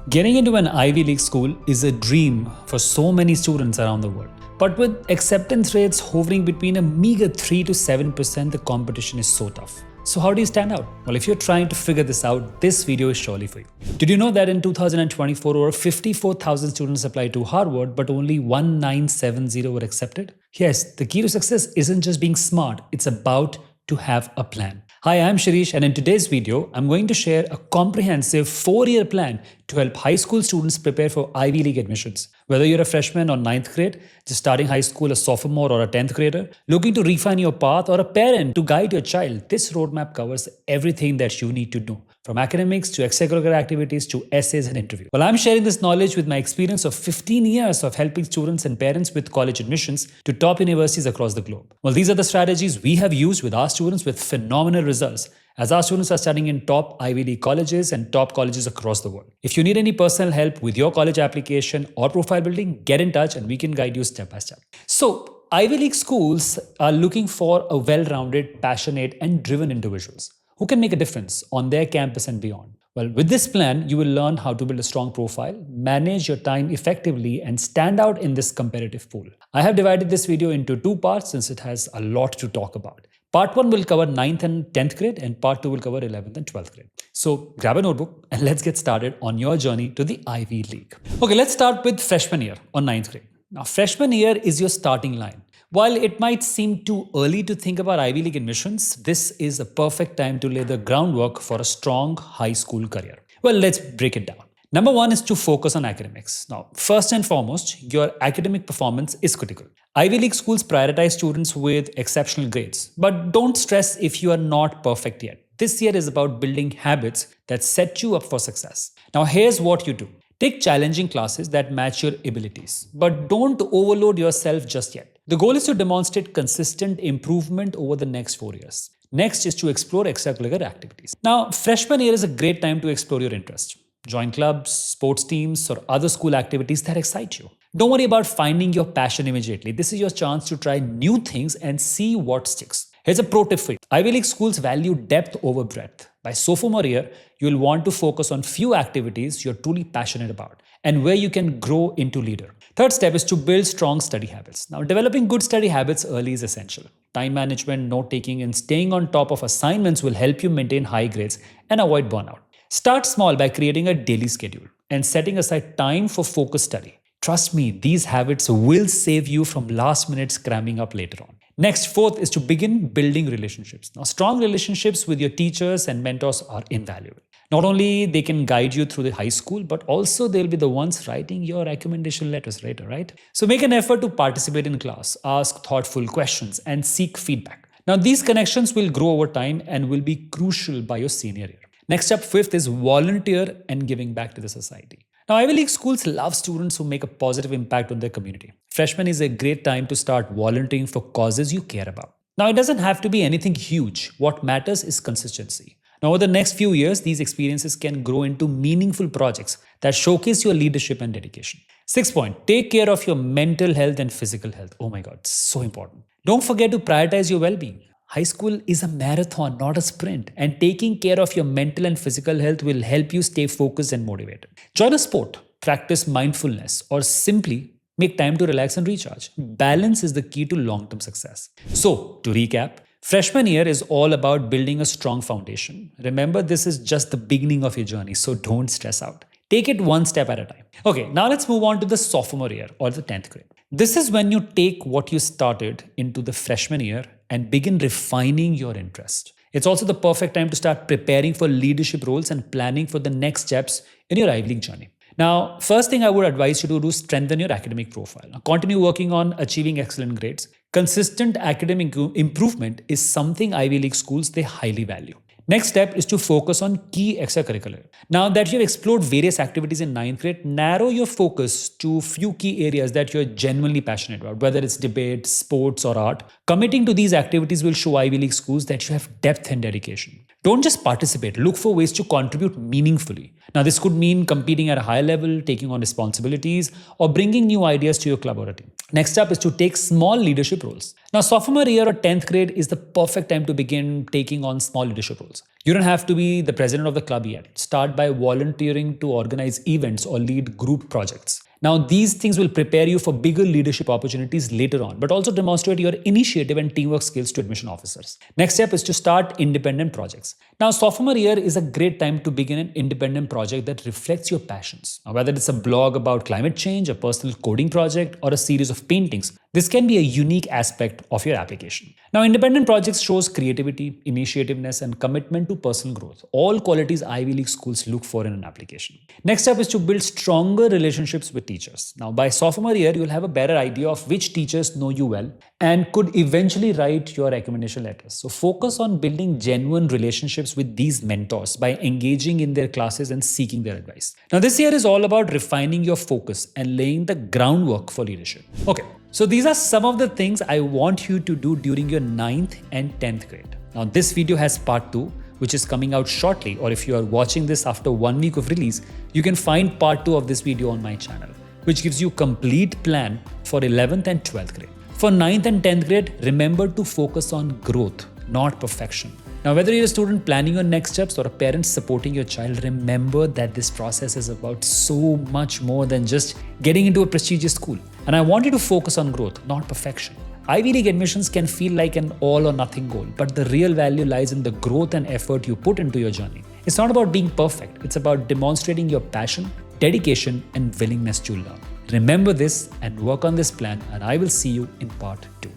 Getting into an Ivy League school is a dream for so many students around the world. But with acceptance rates hovering between a meager 3 to 7%, the competition is so tough. So how do you stand out? Well, if you're trying to figure this out, this video is surely for you. Did you know that in 2024, over 54,000 students applied to Harvard, but only 1970 were accepted? Yes, the key to success isn't just being smart, it's about to have a plan. Hi, I'm Shirish, and in today's video, I'm going to share a comprehensive 4-year plan to help high school students prepare for Ivy League admissions. Whether you're a freshman or 9th grade, just starting high school, a sophomore or a 10th grader, looking to refine your path, or a parent to guide your child, this roadmap covers everything that you need to know, from academics to extracurricular activities to essays and interviews. Well, I'm sharing this knowledge with my experience of 15 years of helping students and parents with college admissions to top universities across the globe. Well, these are the strategies we have used with our students with phenomenal results, as our students are studying in top Ivy League colleges and top colleges across the world. If you need any personal help with your college application or profile building, get in touch and we can guide you step by step. So, Ivy League schools are looking for a well-rounded, passionate, and driven individuals who can make a difference on their campus and beyond. Well, with this plan, you will learn how to build a strong profile, manage your time effectively, and stand out in this competitive pool. I have divided this video into 2 parts since it has a lot to talk about. Part 1 will cover 9th and 10th grade, and Part 2 will cover 11th and 12th grade. So grab a notebook and let's get started on your journey to the Ivy League. Okay, let's start with freshman year or 9th grade. Now, freshman year is your starting line. While it might seem too early to think about Ivy League admissions, this is a perfect time to lay the groundwork for a strong high school career. Well, let's break it down. Number 1 is to focus on academics. Now, first and foremost, your academic performance is critical. Ivy League schools prioritize students with exceptional grades, but don't stress if you are not perfect yet. This year is about building habits that set you up for success. Now, here's what you do. Take challenging classes that match your abilities, but don't overload yourself just yet. The goal is to demonstrate consistent improvement over the next 4 years. Next is to explore extracurricular activities. Now, freshman year is a great time to explore your interests. Join clubs, sports teams, or other school activities that excite you. Don't worry about finding your passion immediately. This is your chance to try new things and see what sticks. Here's a pro tip for you. Ivy League schools value depth over breadth. By sophomore year, you'll want to focus on few activities you're truly passionate about and where you can grow into leader. Third step is to build strong study habits. Now, developing good study habits early is essential. Time management, note-taking, and staying on top of assignments will help you maintain high grades and avoid burnout. Start small by creating a daily schedule and setting aside time for focused study. Trust me, these habits will save you from last-minute cramming up later on. Next, fourth is to begin building relationships. Now, strong relationships with your teachers and mentors are invaluable. Not only they can guide you through the high school, but also they'll be the ones writing your recommendation letters later, right? So make an effort to participate in class, ask thoughtful questions, and seek feedback. Now, these connections will grow over time and will be crucial by your senior year. Next up, fifth is volunteer and giving back to the society. Now, Ivy League schools love students who make a positive impact on their community. Freshman is a great time to start volunteering for causes you care about. Now, it doesn't have to be anything huge. What matters is consistency. Now, over the next few years, these experiences can grow into meaningful projects that showcase your leadership and dedication. Sixth point, take care of your mental health and physical health. Oh my God, so important. Don't forget to prioritize your well-being. High school is a marathon, not a sprint, and taking care of your mental and physical health will help you stay focused and motivated. Join a sport, practice mindfulness, or simply make time to relax and recharge. Balance is the key to long-term success. So, to recap, freshman year is all about building a strong foundation. Remember, this is just the beginning of your journey, so don't stress out. Take it one step at a time. Okay, now let's move on to the sophomore year or the 10th grade. This is when you take what you started into the freshman year and begin refining your interest. It's also the perfect time to start preparing for leadership roles and planning for the next steps in your Ivy League journey. Now, first thing I would advise you to do is strengthen your academic profile. Now, continue working on achieving excellent grades. Consistent academic improvement is something Ivy League schools they highly value. Next step is to focus on key extracurricular. Now that you've explored various activities in 9th grade, narrow your focus to few key areas that you're genuinely passionate about, whether it's debate, sports, or art. Committing to these activities will show Ivy League schools that you have depth and dedication. Don't just participate, look for ways to contribute meaningfully. Now, this could mean competing at a high level, taking on responsibilities, or bringing new ideas to your club or a team. Next up is to take small leadership roles. Now, sophomore year or 10th grade is the perfect time to begin taking on small leadership roles. You don't have to be the president of the club yet. Start by volunteering to organize events or lead group projects. Now, these things will prepare you for bigger leadership opportunities later on, but also demonstrate your initiative and teamwork skills to admission officers. Next step is to start independent projects. Now, sophomore year is a great time to begin an independent project that reflects your passions. Now, whether it's a blog about climate change, a personal coding project, or a series of paintings, this can be a unique aspect of your application. Now, independent projects shows creativity, initiativeness, and commitment to personal growth. All qualities Ivy League schools look for in an application. Next step is to build stronger relationships with teachers. Now, by sophomore year, you'll have a better idea of which teachers know you well and could eventually write your recommendation letters. So focus on building genuine relationships with these mentors by engaging in their classes and seeking their advice. Now, this year is all about refining your focus and laying the groundwork for leadership. Okay, so these are some of the things I want you to do during your 9th and 10th grade. Now, this video has part 2, which is coming out shortly, or if you are watching this after 1 week of release, you can find part 2 of this video on my channel, which gives you a complete plan for 11th and 12th grade. For 9th and 10th grade, remember to focus on growth, not perfection. Now, whether you're a student planning your next steps or a parent supporting your child, remember that this process is about so much more than just getting into a prestigious school. And I want you to focus on growth, not perfection. Ivy League admissions can feel like an all or nothing goal, but the real value lies in the growth and effort you put into your journey. It's not about being perfect, it's about demonstrating your passion, dedication, and willingness to learn. Remember this and work on this plan, and I will see you in part 2.